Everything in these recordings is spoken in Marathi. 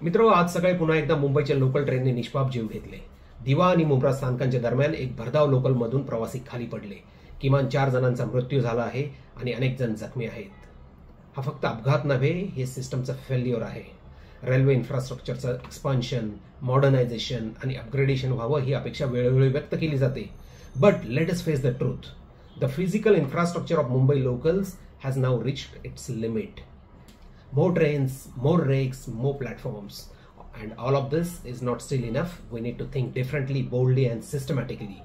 मित्रो, आज सकाळी पुन्हा एकदा मुंबईच्या लोकल ट्रेनने निष्पाप जीव घेतले। दिवा आणि मुंब्रा स्थानकांच्या दरम्यान एक भरधाव लोकलमधून प्रवासी खाली पडले। किमान 4 जणांचा मृत्यू झाला आहे आणि अनेक जण जखमी आहेत। हा फक्त अपघात नव्हे, हे सिस्टमचं फेल्युअर आहे। रेल्वे इन्फ्रास्ट्रक्चरचं एक्सपान्शन, मॉडर्नायझेशन आणि अपग्रेडेशन व्हावं ही अपेक्षा वेळोवेळी व्यक्त केली जाते। But let us face the truth, the physical infrastructure of Mumbai locals has now reached its limit. More trains, more rakes, more platforms. And all of this is not still enough. We need to think differently, boldly and systematically.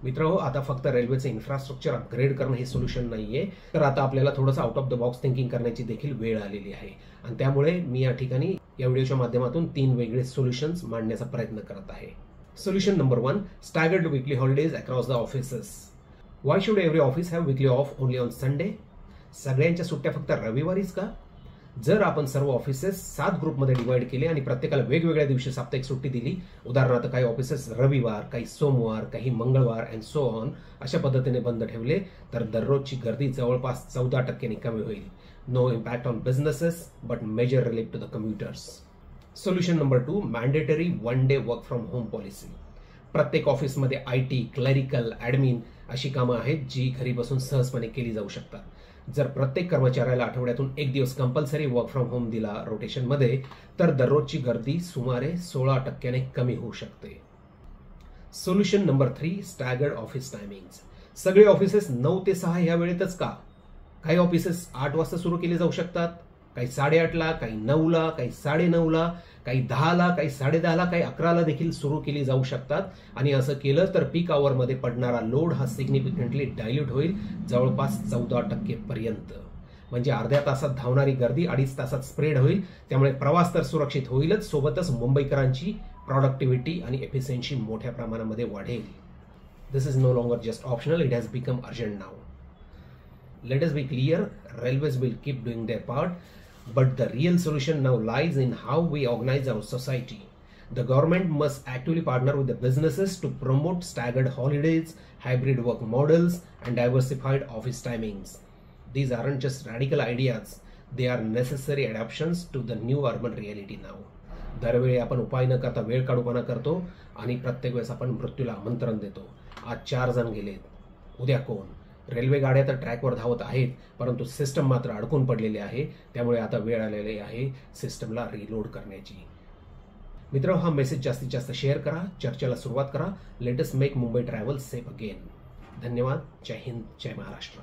मित्रांनो, आता फक्त रेल्वेचे इन्फ्रास्ट्रक्चर अपग्रेड करणं हे सोल्युशन नाहीये, तर आता आपल्याला थोडंसं out of the box thinking करण्याची देखील वेळ आलेली आहे। आणि त्यामुळे मी या ठिकाणी या व्हिडिओच्या माध्यमातून 3 वेगळे सोल्युशन्स मांडण्याचा प्रयत्न करत आहे। Solution number 1, staggered weekly holidays across the offices. Why should every office have weekly off only on Sunday? सगळ्यांच्या सुट्ट्या फक्त रविवारीच का? जर आपण सर्व ऑफिसेस 7 ग्रुपमध्ये डिवाइड केले आणि प्रत्येकाला वेगवेगळ्या दिवशी साप्ताहिक सुट्टी दिली, उदाहरणार्थ काही ऑफिसेस रविवार, काही सोमवार, काही मंगळवार अँड सो ऑन अशा पद्धतीने बंद ठेवले, तर दररोजची गर्दी जवळपास 14% कमी होईल। No impact on businesses but major relief to the commuters. Solution number 2, mandatory 1 day work from home policy. प्रत्येक ऑफिसमध्ये IT, क्लरिकल, ॲडमिन अशी कामं आहेत जी घरी बसून सहजपणे केली जाऊ शकतात। जर प्रत्येक कर्मचाऱ्याला आठवड्यातून 1 दिवस कंपल्सरी वर्क फ्रॉम होम दिला रोटेशनमध्ये, तर दररोजची गर्दी सुमारे 16% कमी होऊ शकते। Solution number 3, staggered office timings. सगळे ऑफिसेस 9 ते 6 या वेळेतच का? काही ऑफिसेस 8 वाजता सुरू केले जाऊ शकतात, काही 8:30ला, काही 9ला, काही 9:30ला, काही 10ला, काही 10:30ला, काही 11ला देखील सुरू केली जाऊ शकतात। आणि असं केलं तर पीक आवरमध्ये पडणारा लोड हा सिग्निफिकंटली डायल्यूट होईल, जवळपास 14% पर्यंत। म्हणजे अर्ध्या तासात धावणारी गर्दी 2.5 तासात स्प्रेड होईल। त्यामुळे प्रवास तर सुरक्षित होईलच, सोबतच मुंबईकरांची प्रॉडक्टिव्हिटी आणि एफिशियन्सी मोठ्या प्रमाणामध्ये वाढेल। This is no longer just optional, it has become urgent now. Let us be clear, railways will keep doing their part, but the real solution now lies in how we organize our society. The government must actively partner with the businesses to promote staggered holidays, hybrid work models, and diversified office timings. These aren't just radical ideas, they are necessary adaptations to the new urban reality now. दरवेळी आपण उपाय न करता वेळ काढूपणा करतो आणि प्रत्येक वेळेस आपण मृत्यूला आमंत्रण देतो। आज 4 जण गेलेत, उद्या कोण? रेल्वे गाड्या तर ट्रॅकवर धावत आहेत, परंतु सिस्टम मात्र अडकून पडलेले आहे। त्यामुळे आता वेळ आलेली आहे सिस्टमला रिलोड करण्याची। मित्रांनो, हा मेसेज जास्तीत जास्त शेअर करा, चर्चेला सुरुवात करा। Let us make Mumbai travel safe again. धन्यवाद। जय हिंद, जय महाराष्ट्र।